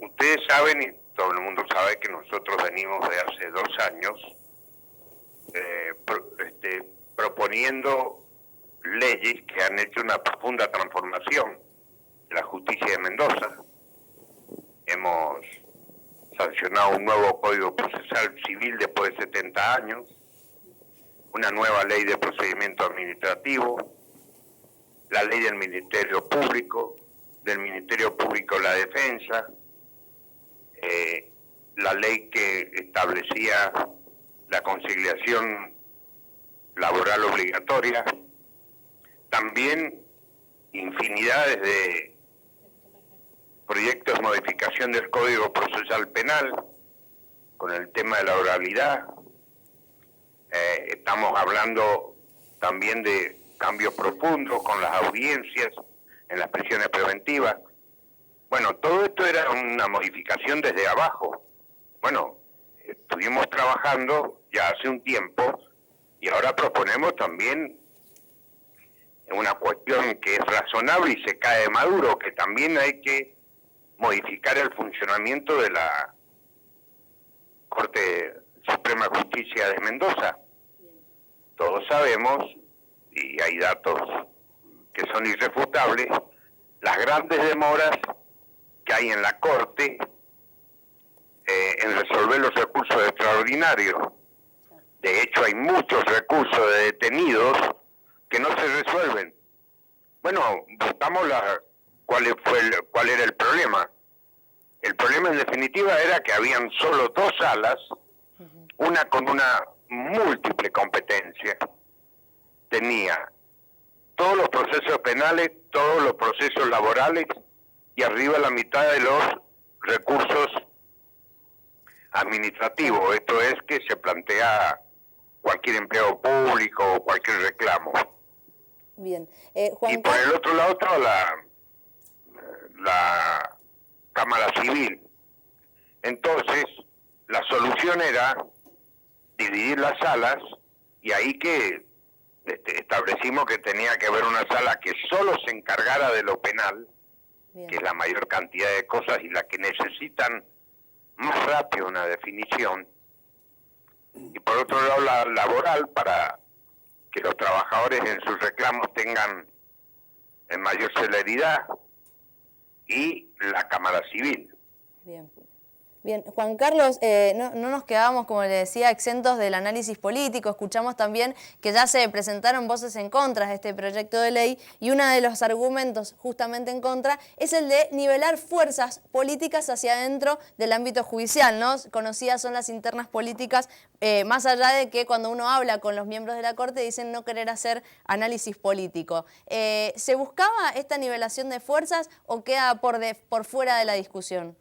ustedes saben y todo el mundo sabe que nosotros venimos de hace 2 años proponiendo leyes que han hecho una profunda transformación de la justicia de Mendoza. Hemos sancionado un nuevo Código Procesal Civil después de 70 años, una nueva ley de procedimiento administrativo, la ley del Ministerio Público la Defensa, la ley que establecía la conciliación laboral obligatoria, también infinidades de proyectos de modificación del Código Procesal Penal con el tema de la oralidad. Estamos hablando también de cambios profundos con las audiencias en las prisiones preventivas. Bueno, todo esto era una modificación desde abajo. Bueno, estuvimos trabajando ya hace un tiempo y ahora proponemos también una cuestión que es razonable y se cae de maduro, que también hay que modificar el funcionamiento de la Corte Suprema de Justicia de Mendoza. Todos sabemos, y hay datos que son irrefutables, las grandes demoras que hay en la Corte en resolver los recursos extraordinarios. De hecho, hay muchos recursos de detenidos que no se resuelven. Bueno, buscamos cuál era el problema. El problema en definitiva era que habían solo 2 salas, una con una múltiple competencia. Tenía todos los procesos penales, todos los procesos laborales y arriba la mitad de los recursos administrativos. Esto es que se plantea cualquier empleo público o cualquier reclamo. Bien. Y por el otro lado está la Cámara Civil. Entonces, la solución era dividir las salas, y ahí que establecimos que tenía que haber una sala que solo se encargara de lo penal, que es la mayor cantidad de cosas y las que necesitan más rápido una definición, y por otro lado la laboral, para que los trabajadores en sus reclamos tengan en mayor celeridad, y la Cámara Civil. Bien. Bien, Juan Carlos, no nos quedamos, como le decía, exentos del análisis político. Escuchamos también que ya se presentaron voces en contra de este proyecto de ley, y uno de los argumentos justamente en contra es el de nivelar fuerzas políticas hacia adentro del ámbito judicial, ¿no? Conocidas son las internas políticas, más allá de que cuando uno habla con los miembros de la Corte dicen no querer hacer análisis político. ¿Se buscaba esta nivelación de fuerzas o queda por fuera de la discusión?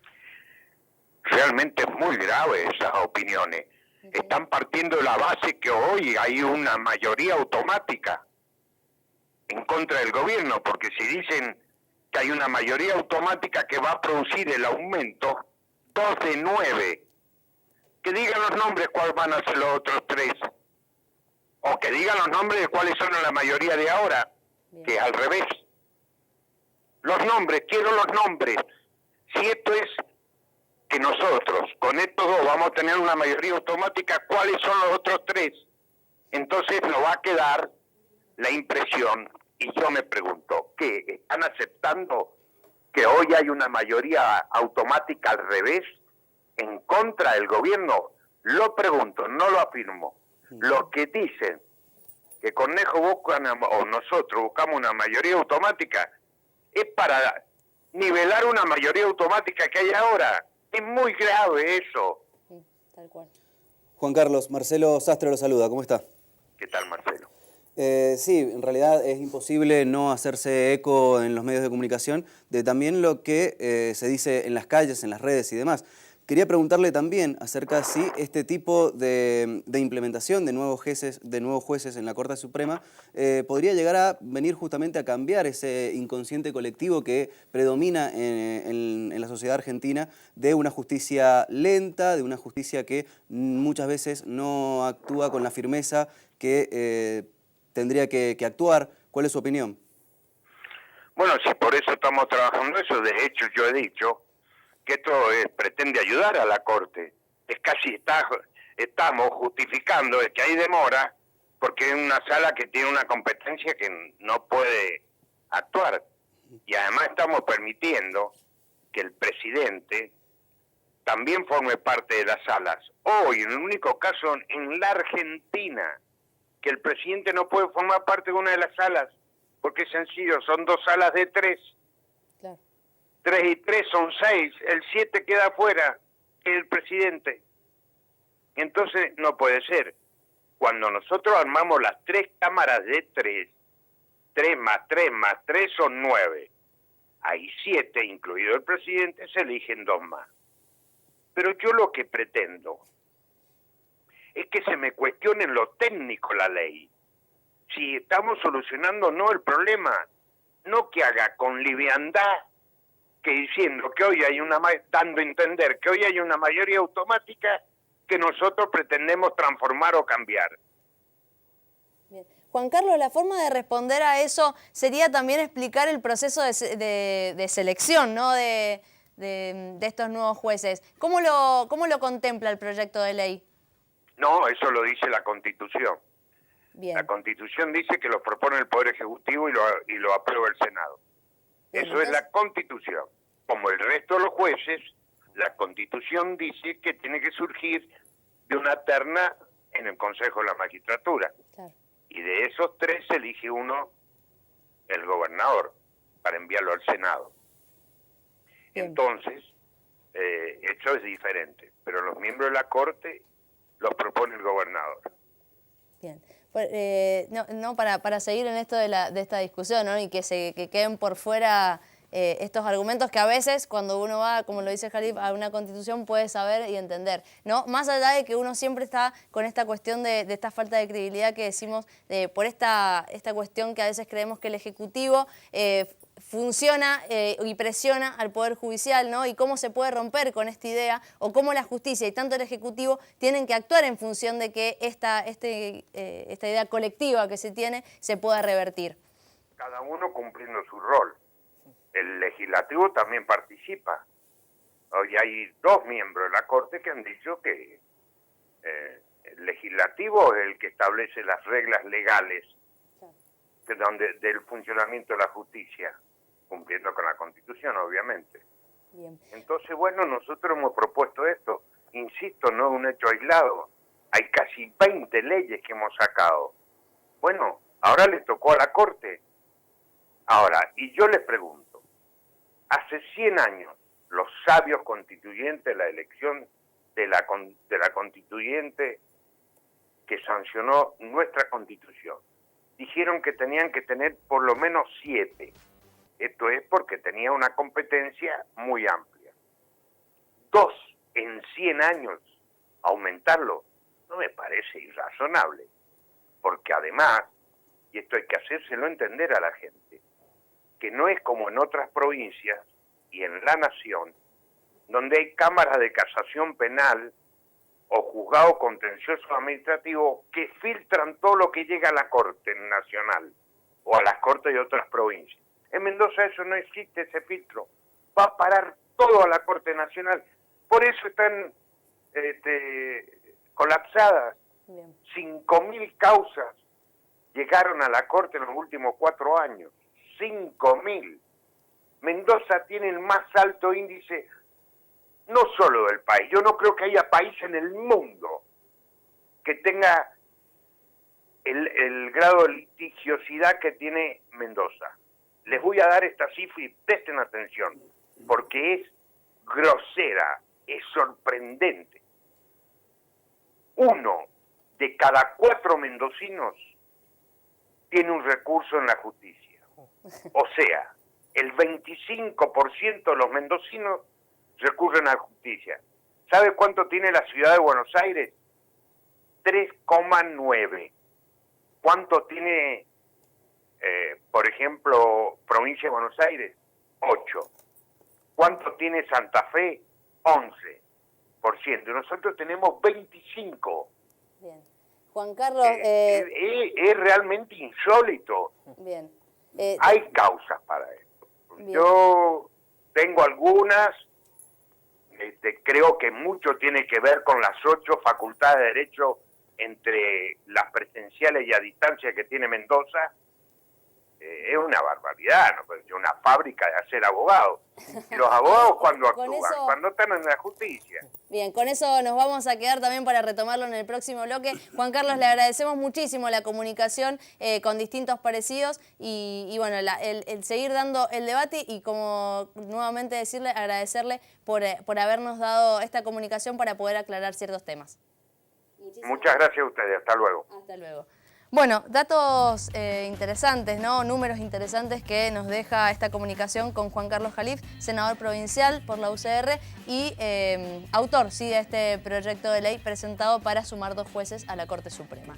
Realmente es muy grave esas opiniones. Están partiendo de la base que hoy hay una mayoría automática en contra del gobierno, porque si dicen que hay una mayoría automática que va a producir el aumento, 2 de 9, que digan los nombres cuáles van a ser los otros 3, o que digan los nombres de cuáles son la mayoría de ahora, que es al revés. Los nombres, quiero los nombres. Si esto es que nosotros con estos dos vamos a tener una mayoría automática, ¿cuáles son los otros 3? Entonces nos va a quedar la impresión, y yo me pregunto, ¿qué? ¿Están aceptando que hoy hay una mayoría automática al revés, en contra del gobierno? Lo pregunto, no lo afirmo. Los que dicen que Cornejo buscan, o nosotros buscamos una mayoría automática, es para nivelar una mayoría automática que hay ahora. Es muy grave eso. Tal cual. Juan Carlos, Marcelo Sastre lo saluda, ¿cómo está? ¿Qué tal, Marcelo? Sí, en realidad es imposible no hacerse eco en los medios de comunicación de también lo que se dice en las calles, en las redes y demás. Quería preguntarle también acerca de si este tipo de implementación de nuevos jueces en la Corte Suprema podría llegar a venir justamente a cambiar ese inconsciente colectivo que predomina en la sociedad argentina, de una justicia lenta, de una justicia que muchas veces no actúa con la firmeza que tendría que actuar. ¿Cuál es su opinión? Bueno, si por eso estamos trabajando eso, de hecho yo he dicho que esto pretende ayudar a la Corte. Es casi estamos justificando el que hay demora porque es una sala que tiene una competencia que no puede actuar. Y además estamos permitiendo que el presidente también forme parte de las salas. Hoy, en el único caso en la Argentina, que el presidente no puede formar parte de una de las salas, porque es sencillo, son 2 salas de 3. 3 y 3 son 6, el 7 queda afuera, que es el presidente. Entonces no puede ser. Cuando nosotros armamos las 3 cámaras de 3, 3 más 3 más 3 son 9. Hay 7, incluido el presidente, se eligen 2 más. Pero yo lo que pretendo es que se me cuestione en lo técnico la ley. Si estamos solucionando o no el problema, no que haga con liviandad, que diciendo que hoy hay dando a entender que hoy hay una mayoría automática que nosotros pretendemos transformar o cambiar. Bien. Juan Carlos, la forma de responder a eso sería también explicar el proceso de selección, ¿no? de estos nuevos jueces. ¿Cómo lo contempla el proyecto de ley? No, eso lo dice la Constitución. Bien. La Constitución dice que lo propone el Poder Ejecutivo y lo aprueba el Senado. Bien, Eso es la Constitución. Como el resto de los jueces, la Constitución dice que tiene que surgir de una terna en el Consejo de la Magistratura. Claro. Y de esos 3 se elige uno, el gobernador, para enviarlo al Senado. Bien. Entonces, eso es diferente. Pero los miembros de la Corte los propone el gobernador. Bien. Para seguir en esto de esta discusión, ¿no? Y que queden por fuera estos argumentos que a veces cuando uno va, como lo dice Jalif, a una constitución puede saber y entender, ¿no? Más allá de que uno siempre está con esta cuestión de esta falta de credibilidad que decimos por esta cuestión que a veces creemos que el Ejecutivo funciona y presiona al Poder Judicial, ¿no? Y cómo se puede romper con esta idea, o cómo la justicia y tanto el Ejecutivo tienen que actuar en función de que esta idea colectiva que se tiene se pueda revertir. Cada uno cumpliendo su rol. El legislativo también participa. Hoy hay 2 miembros de la Corte que han dicho que el legislativo es el que establece las reglas legales del funcionamiento de la justicia, cumpliendo con la Constitución, obviamente. Bien. Entonces, bueno, nosotros hemos propuesto esto. Insisto, no es un hecho aislado. Hay casi 20 leyes que hemos sacado. Bueno, ahora le tocó a la Corte. Ahora, y yo les pregunto, hace 100 años, los sabios constituyentes, la elección de la constituyente que sancionó nuestra Constitución, dijeron que tenían que tener por lo menos 7. Esto es porque tenía una competencia muy amplia. 2 en 100 años, aumentarlo, no me parece irrazonable. Porque además, y esto hay que hacérselo entender a la gente, que no es como en otras provincias y en la nación, donde hay cámaras de casación penal o juzgado contencioso administrativo que filtran todo lo que llega a la Corte Nacional o a las Cortes de otras provincias. En Mendoza eso no existe, ese filtro. Va a parar todo a la Corte Nacional. Por eso están colapsadas. 5.000 causas llegaron a la Corte en los últimos 4 años. 5.000. Mendoza tiene el más alto índice, no solo del país. Yo no creo que haya país en el mundo que tenga el grado de litigiosidad que tiene Mendoza. Les voy a dar esta cifra y presten atención, porque es grosera, es sorprendente. 1 de cada 4 mendocinos tiene un recurso en la justicia. O sea, el 25% de los mendocinos recurren a la justicia. ¿Sabe cuánto tiene la ciudad de Buenos Aires? 3,9. ¿Cuánto tiene, por ejemplo, provincia de Buenos Aires? 8. ¿Cuánto tiene Santa Fe? 11%. Y nosotros tenemos 25%. Bien. Juan Carlos... es realmente insólito. Bien. Hay causas para esto. Bien. Yo tengo algunas, creo que mucho tiene que ver con las 8 facultades de Derecho entre las presenciales y a distancia que tiene Mendoza. Es una barbaridad, ¿no? Es una fábrica de hacer abogados. Y los abogados cuando actúan, cuando están en la justicia. Bien, con eso nos vamos a quedar también para retomarlo en el próximo bloque. Juan Carlos, le agradecemos muchísimo la comunicación con distintos parecidos y bueno, el seguir dando el debate y como nuevamente decirle, agradecerle por habernos dado esta comunicación para poder aclarar ciertos temas. Muchas gracias a ustedes, hasta luego. Hasta luego. Bueno, datos interesantes, ¿no? Números interesantes que nos deja esta comunicación con Juan Carlos Jalif, senador provincial por la UCR y autor, sí, de este proyecto de ley presentado para sumar 2 jueces a la Corte Suprema.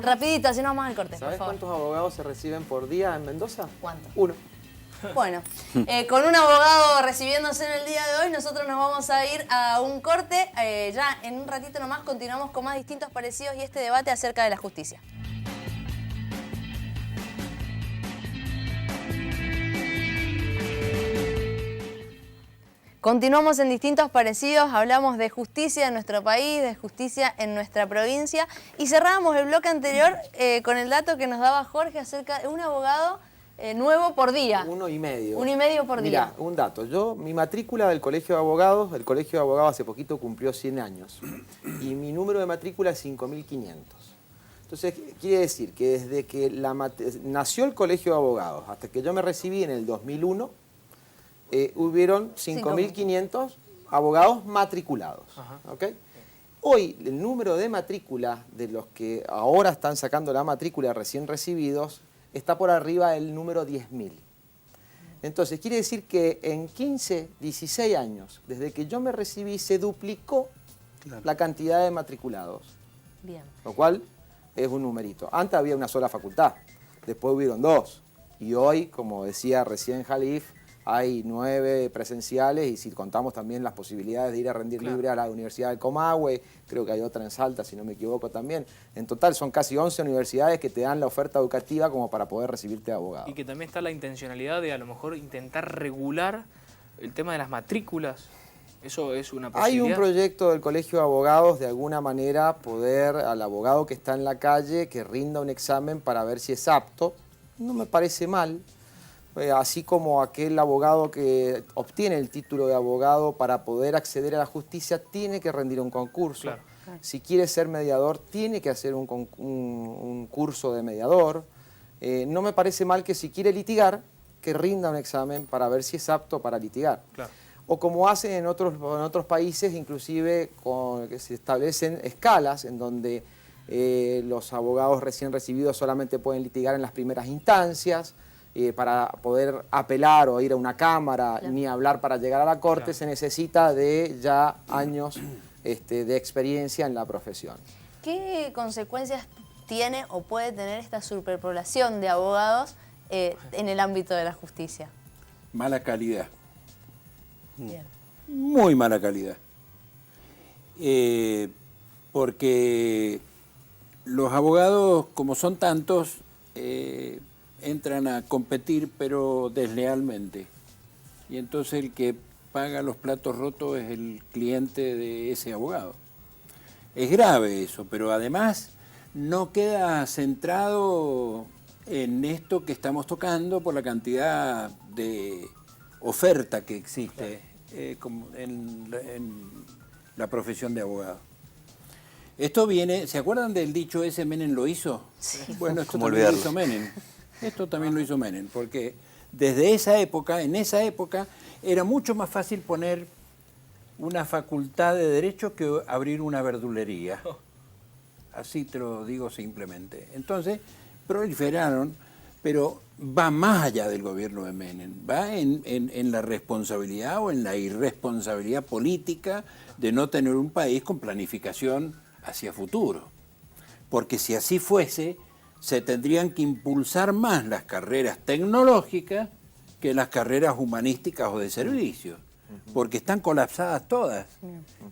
Rapidito, así nos vamos al corte, por ¿Sabes favor. cuántos abogados se reciben por día en Mendoza? ¿Cuánto? 1. Bueno, con un abogado recibiéndose en el día de hoy, nosotros nos vamos a ir a un corte. Ya en un ratito nomás continuamos con más distintos parecidos y este debate acerca de la justicia. Continuamos en distintos parecidos, hablamos de justicia en nuestro país, de justicia en nuestra provincia y cerrábamos el bloque anterior con el dato que nos daba Jorge acerca de un abogado nuevo por día. 1,5. 1,5 por día. Mira, un dato. Mi matrícula del Colegio de Abogados, el Colegio de Abogados hace poquito cumplió 100 años y mi número de matrícula es 5.500. Entonces, quiere decir que desde que nació el Colegio de Abogados hasta que yo me recibí en el 2001, hubieron 5.500 abogados matriculados. ¿Okay? Hoy, el número de matrícula de los que ahora están sacando la matrícula recién recibidos está por arriba del número 10.000. Entonces, quiere decir que en 15, 16 años, desde que yo me recibí, se duplicó la cantidad de matriculados. Bien. Lo cual es un numerito. Antes había una sola facultad, después hubieron 2. Y hoy, como decía recién Jalif, hay 9 presenciales y si contamos también las posibilidades de ir a rendir libre a la Universidad del Comahue, creo que hay otra en Salta, si no me equivoco también. En total son casi 11 universidades que te dan la oferta educativa como para poder recibirte de abogado. Y que también está la intencionalidad de a lo mejor intentar regular el tema de las matrículas. Eso es una posibilidad. Hay un proyecto del Colegio de Abogados de alguna manera poder al abogado que está en la calle que rinda un examen para ver si es apto. No me parece mal. Así como aquel abogado que obtiene el título de abogado para poder acceder a la justicia tiene que rendir un concurso. Claro. Si quiere ser mediador, tiene que hacer un curso de mediador. No me parece mal que si quiere litigar, que rinda un examen para ver si es apto para litigar. Claro. O como hacen en otros países, inclusive que se establecen escalas en donde los abogados recién recibidos solamente pueden litigar en las primeras instancias. Para poder apelar o ir a una cámara, ni hablar para llegar a la corte, se necesita de ya años de experiencia en la profesión. ¿Qué consecuencias tiene o puede tener esta superpoblación de abogados en el ámbito de la justicia? Mala calidad. Bien. Muy mala calidad. Porque los abogados, como son tantos, entran a competir pero deslealmente. Y entonces el que paga los platos rotos es el cliente de ese abogado. Es grave eso, pero además no queda centrado en esto que estamos tocando por la cantidad de oferta que existe como en la profesión de abogado. Esto viene, ¿se acuerdan del dicho ese Menem lo hizo? Sí. Bueno, esto también lo hizo Menem. Esto también lo hizo Menem, porque desde esa época, en esa época, era mucho más fácil poner una facultad de Derecho que abrir una verdulería. Así te lo digo simplemente. Entonces, proliferaron, pero va más allá del gobierno de Menem. Va en la responsabilidad o en la irresponsabilidad política de no tener un país con planificación hacia futuro. Porque si así fuese, se tendrían que impulsar más las carreras tecnológicas que las carreras humanísticas o de servicio, porque están colapsadas todas.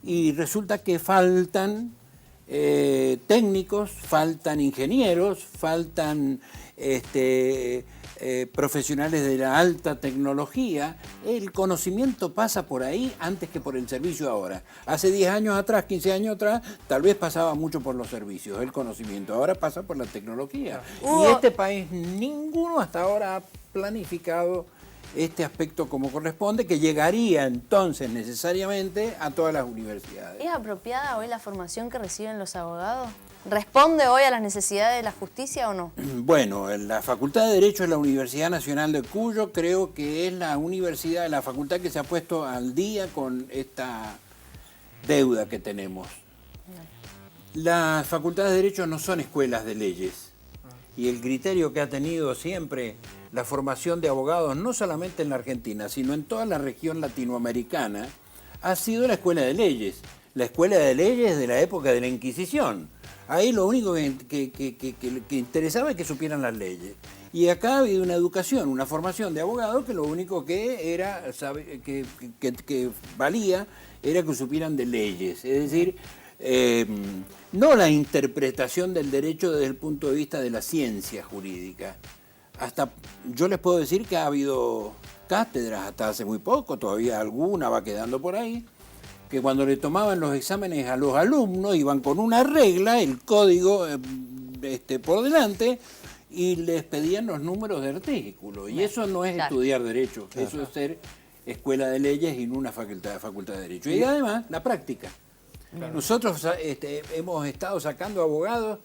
Y resulta que faltan técnicos, faltan ingenieros, faltan profesionales de la alta tecnología. El conocimiento pasa por ahí antes que por el servicio ahora. Hace 10 años atrás, 15 años atrás, tal vez pasaba mucho por los servicios, el conocimiento. Ahora pasa por la tecnología. Y este país, ninguno hasta ahora ha planificado este aspecto como corresponde, que llegaría entonces necesariamente a todas las universidades. ¿Es apropiada hoy la formación que reciben los abogados? ¿Responde hoy a las necesidades de la justicia o no? Bueno, la Facultad de Derecho de la Universidad Nacional de Cuyo creo que es la facultad que se ha puesto al día con esta deuda que tenemos. Las facultades de Derecho no son escuelas de leyes. Y el criterio que ha tenido siempre la formación de abogados, no solamente en la Argentina, sino en toda la región latinoamericana, ha sido la escuela de leyes. La escuela de leyes de la época de la Inquisición. Ahí lo único que interesaba es que supieran las leyes. Y acá ha habido una educación, una formación de abogados que lo único que era que valía era que supieran de leyes. Es decir, no la interpretación del derecho desde el punto de vista de la ciencia jurídica. Hasta yo les puedo decir que ha habido cátedras hasta hace muy poco, todavía alguna va quedando por ahí, que cuando le tomaban los exámenes a los alumnos iban con una regla, el código por delante, y les pedían los números de artículo. Y eso no es estudiar derecho, eso es ser escuela de leyes y no una facultad de derecho. Y además, la práctica. Nosotros hemos estado sacando abogados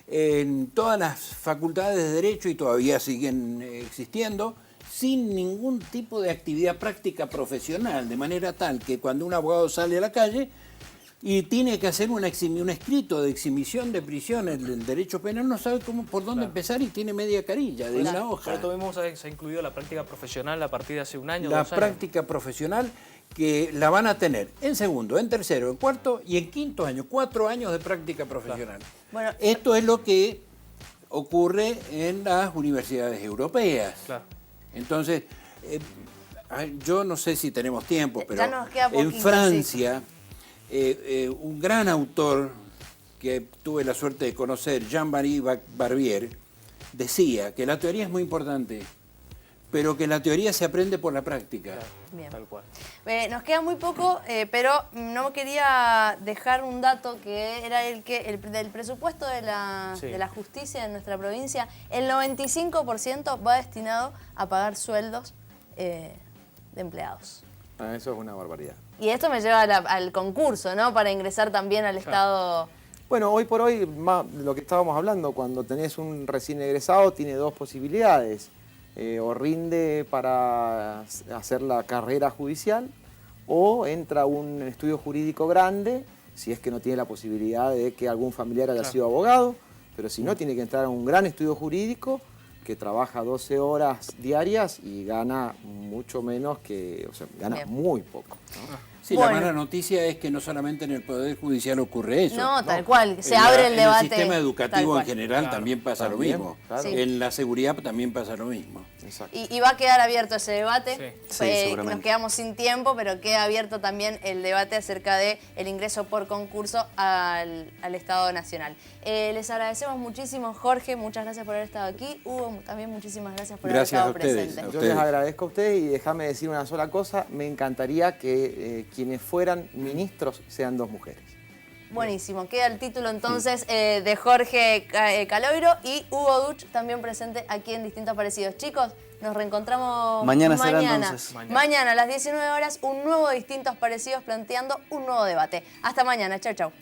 en todas las facultades de derecho y todavía siguen existiendo, sin ningún tipo de actividad práctica profesional, de manera tal que cuando un abogado sale a la calle y tiene que hacer un escrito de exhibición de prisión, el derecho penal no sabe por dónde empezar y tiene media carilla de una hoja. Pero tuvimos, se ha incluido la práctica profesional a partir de hace un año, La 2 años. práctica profesional que la van a tener en segundo, en tercero, en cuarto y en quinto año. 4 años de práctica profesional. Bueno, esto es lo que ocurre en las universidades europeas. Claro. Entonces, yo no sé si tenemos tiempo, pero Ya nos queda en poquito, Francia, un gran autor que tuve la suerte de conocer, Jean-Marie Barbier, decía que la teoría es muy importante, pero que la teoría se aprende por la práctica. Bien. Tal cual. Nos queda muy poco, pero no quería dejar un dato que era del presupuesto de la justicia en nuestra provincia. El 95% va destinado a pagar sueldos de empleados. Eso es una barbaridad. Y esto me lleva al concurso, ¿no? Para ingresar también al Estado. Bueno, hoy por hoy, lo que estábamos hablando, cuando tenés un recién egresado, tiene 2 posibilidades. O rinde para hacer la carrera judicial, o entra a un estudio jurídico grande, si es que no tiene la posibilidad de que algún familiar haya sido abogado, pero si no, tiene que entrar a un gran estudio jurídico que trabaja 12 horas diarias y gana mucho menos que, o sea, gana muy poco, ¿no? Sí, la mala noticia es que no solamente en el Poder Judicial ocurre eso. No, tal cual, se abre el debate. En el sistema educativo en general Claro. también pasa lo mismo. Claro. En la seguridad también pasa lo mismo. Exacto. Y va a quedar abierto ese debate. Sí, seguramente. Nos quedamos sin tiempo, pero queda abierto también el debate acerca del ingreso por concurso al Estado Nacional. Les agradecemos muchísimo, Jorge, muchas gracias por haber estado aquí. Hugo, también muchísimas gracias por haber estado presente. Yo les agradezco a ustedes y déjame decir una sola cosa. Me encantaría que quienes fueran ministros sean 2 mujeres. Buenísimo, queda el título entonces de Jorge Caloiro y Hugo Duch también presente aquí en Distintos Parecidos. Chicos, nos reencontramos Mañana será entonces. Mañana a las 19 horas, un nuevo Distintos Parecidos planteando un nuevo debate. Hasta mañana, chau chau.